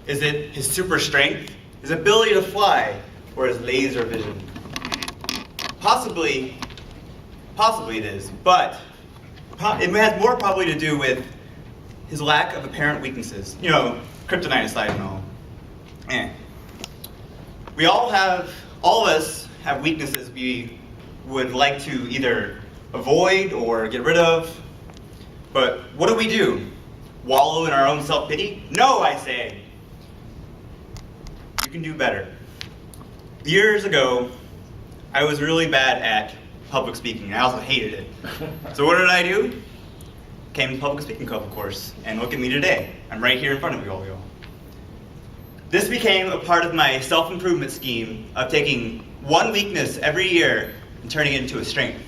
Is it his super strength, his ability to fly, or his laser vision? Possibly it is, but it has more probably to do with his lack of apparent weaknesses. You know, kryptonite aside and all. All of us have weaknesses we would like to either avoid or get rid of. But what do? Wallow in our own self-pity? No, I say. You can do better. Years ago, I was really bad at public speaking. I also hated it. So what did I do? Came to public speaking club, of course. And look at me today. I'm right here in front of you all. This became a part of my self-improvement scheme of taking one weakness every year and turning it into a strength.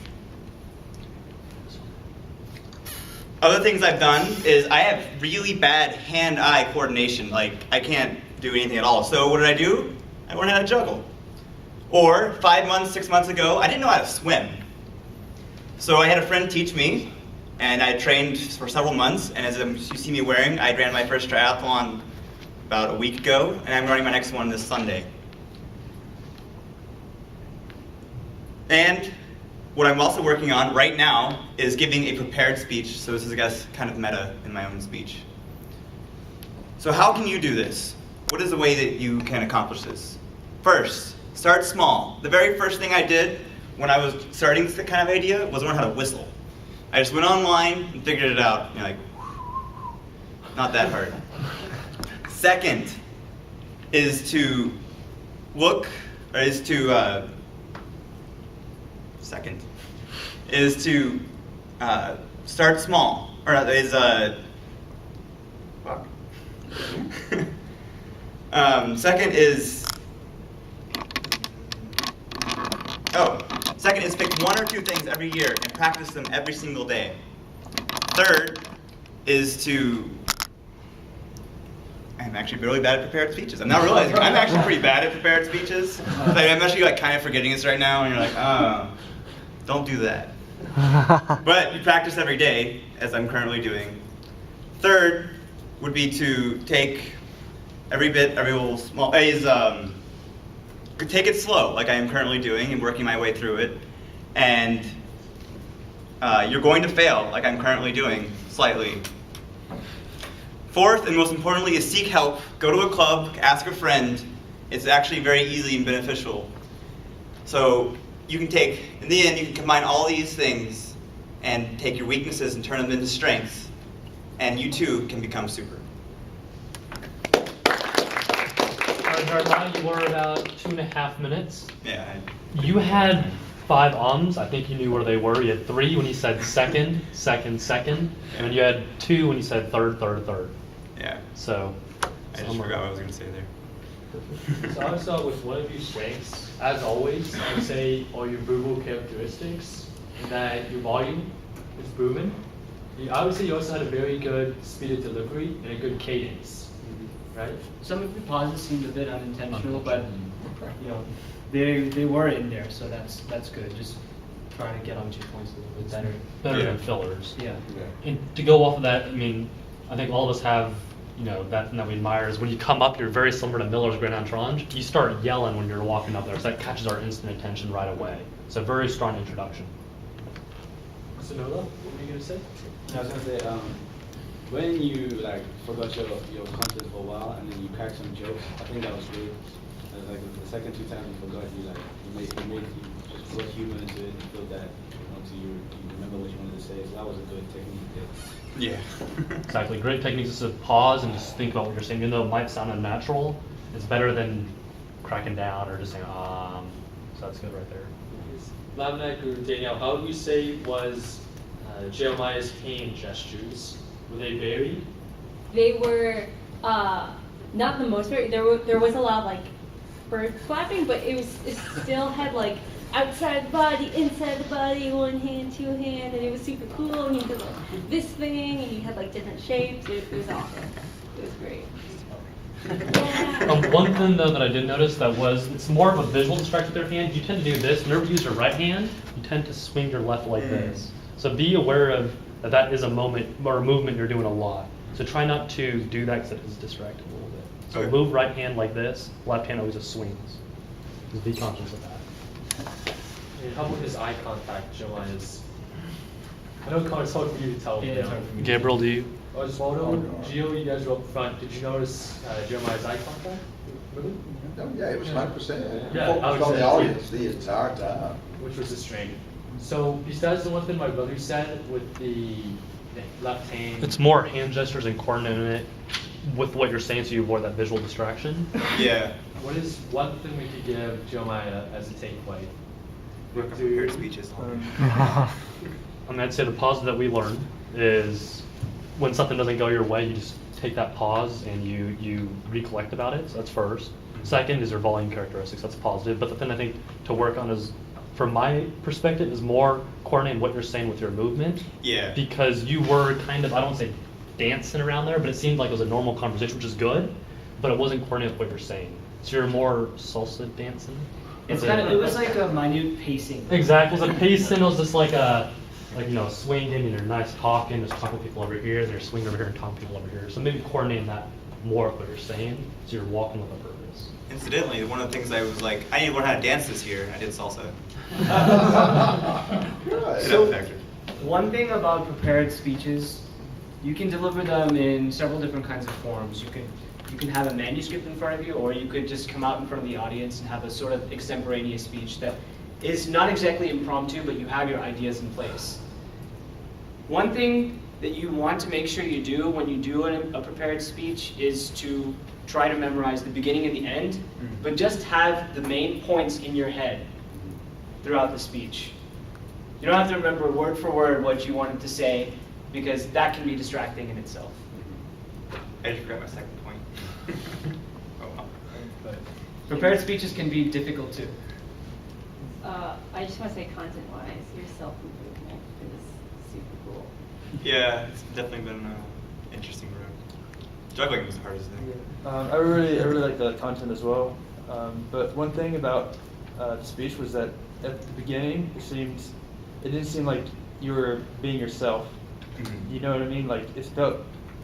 Other things I've done is I have really bad hand-eye coordination. Like, I can't do anything at all. So what did I do? I learned how to juggle. Or 5 months, 6 months ago, I didn't know how to swim. So I had a friend teach me, and I trained for several months, and as you see me wearing, I ran my first triathlon about a week ago, and I'm running my next one this Sunday. And what I'm also working on right now is giving a prepared speech, so this is, I guess, kind of meta in my own speech. So how can you do this? What is the way that you can accomplish this? First, start small. The very first thing I did when I was starting this kind of idea was learn how to whistle. I just went online and figured it out. You're like, not that hard. Second is to start small, or second is pick one or two things every year and practice them every single day. Third is I'm actually really bad at prepared speeches. I'm not realizing I'm actually pretty bad at prepared speeches. I'm actually kind of forgetting this right now, and you're like, oh, don't do that. But you practice every day, as I'm currently doing. Third would be to take take it slow, like I am currently doing, and working my way through it. And you're going to fail, like I'm currently doing, slightly. Fourth, and most importantly, is seek help. Go to a club, ask a friend. It's actually very easy and beneficial. So you can in the end, you can combine all these things and take your weaknesses and turn them into strengths. And you too can become super. Now you were about 2.5 minutes. Yeah. You had 5 ums. I think you knew where they were. You had 3 when you said second, second, second. And then you had 2 when you said third, third, third. Yeah. So. I just forgot what I was going to say there. So I would start with one of your strengths. As always, I would say all your verbal characteristics, and that your volume is booming. I would say you also had a very good speed of delivery and a good cadence, right? Some of the pauses seemed a bit unintentional, but you know, they were in there, so that's good. Just trying to get onto your points a little bit better. Better than fillers. Yeah. And to go off of that, I mean, I think all of us have, that we admire is when you come up, you're very similar to Miller's Grand Entrange. You start yelling when you're walking up there, so that catches our instant attention right away. So very strong introduction. So Nola, what were you gonna say? I was gonna say, when you forgot your content for a while and then you cracked some jokes, I think that was great. The second 2 times you forgot, you just put humor into it and feel that you remember what you wanted to say. So that was a good technique there. Yeah. Exactly. Great techniques is to pause and just think about what you're saying. Even though it might sound unnatural, it's better than cracking down or just saying, So that's good right there. Lamnek or Danielle, how would you say was Jeremiah's hand gestures? Were they varied? They were not the most varied. There was a lot of bird flapping, but it still had outside the body, inside the body, one hand, two hand, and it was super cool. And you did this thing, and you had different shapes. It was awesome. It was great. Yeah. One thing though that I did notice it's more of a visual distraction with their hand. You tend to do this. Whenever you use your right hand, you tend to swing your left like this. So be aware of that is a moment or a movement you're doing a lot. So try not to do that because it is distracting a little bit. So Okay. move right hand like this, left hand always just swings. Just be conscious of that. And how about his eye contact, Jeremiah? I know it's hard for you to tell. Yeah, it's hard for me. Gabriel, do you? Osvaldo, Gio, you guys were up front. Did you notice Jeremiah's eye contact? Really? Yeah, it was 100%. Yeah, I would Focused on say the it, audience the entire time. Which was a strength. So besides the one thing my brother said with the left hand. It's more hand gestures and coordinating it with what you're saying so you avoid that visual distraction. Yeah. What is one thing we could give Jeremiah as a takeaway? Work on prepared speeches. I mean, I'd say the pause that we learned is when something doesn't go your way, you just take that pause and you recollect about it. So that's first. Second is your volume characteristics. That's positive. But the thing I think to work on is, from my perspective, is more coordinating what you're saying with your movement. Yeah. Because you were kind of, I don't say dancing around there, but it seemed like it was a normal conversation, which is good, but it wasn't coordinated with what you're saying. So you're more salsa dancing. It's kind of, it was like a minute pacing. Exactly. It was a pacing. It was just like a, swinging and you're nice talking, just talking to people over here, and you're swinging over here and talking to people over here. So maybe coordinating that more with what you're saying, so you're walking with a purpose. Incidentally, one of the things I was like, I need to learn how to dance this year, and I did salsa. Good. So- Factor. One thing about prepared speeches, you can deliver them in several different kinds of forms. You can have a manuscript in front of you, or you could just come out in front of the audience and have a sort of extemporaneous speech that is not exactly impromptu, but you have your ideas in place. One thing that you want to make sure you do when you do a prepared speech is to try to memorize the beginning and the end, but just have the main points in your head throughout the speech. You don't have to remember word for word what you wanted to say, because that can be distracting in itself. I just forgot my second point. Oh, well. Prepared speeches can be difficult too. I just want to say content-wise, your self-improvement is super cool. Yeah, it's definitely been an interesting road. Juggling was the hardest thing. I really like the content as well. But one thing about the speech was that at the beginning, it didn't seem like you were being yourself. Mhm. You know what I mean? Like it felt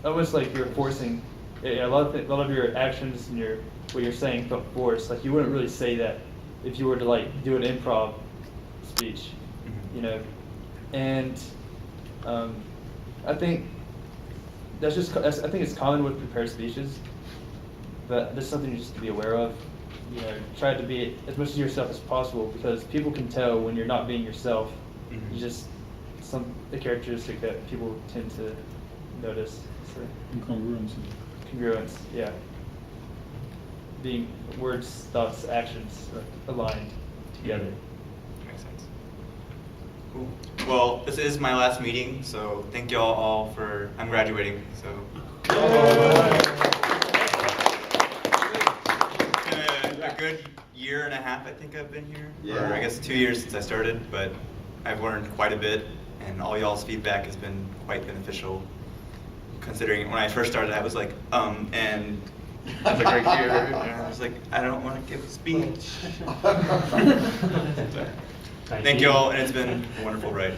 almost like you were forcing. A lot of your actions and what you're saying felt forced. Like you wouldn't really say that if you were to like do an improv speech, you know. And I think I think it's common with prepared speeches, but there's something just to be aware of. You know, try to be as much of yourself as possible, because people can tell when you're not being yourself. Mhm. You just a characteristic that people tend to notice. So. Congruence, yeah. Being words, thoughts, actions aligned together. Makes sense. Cool. Well, this is my last meeting, so thank you all for, I'm graduating, so. A good year and a half, I think I've been here. Yeah. Or I guess 2 years since I started, but I've learned quite a bit, and all y'all's feedback has been quite beneficial. Considering when I first started, I was like, and I was like right here, and I was like, I don't want to give a speech. So, thank you all, and it's been a wonderful ride.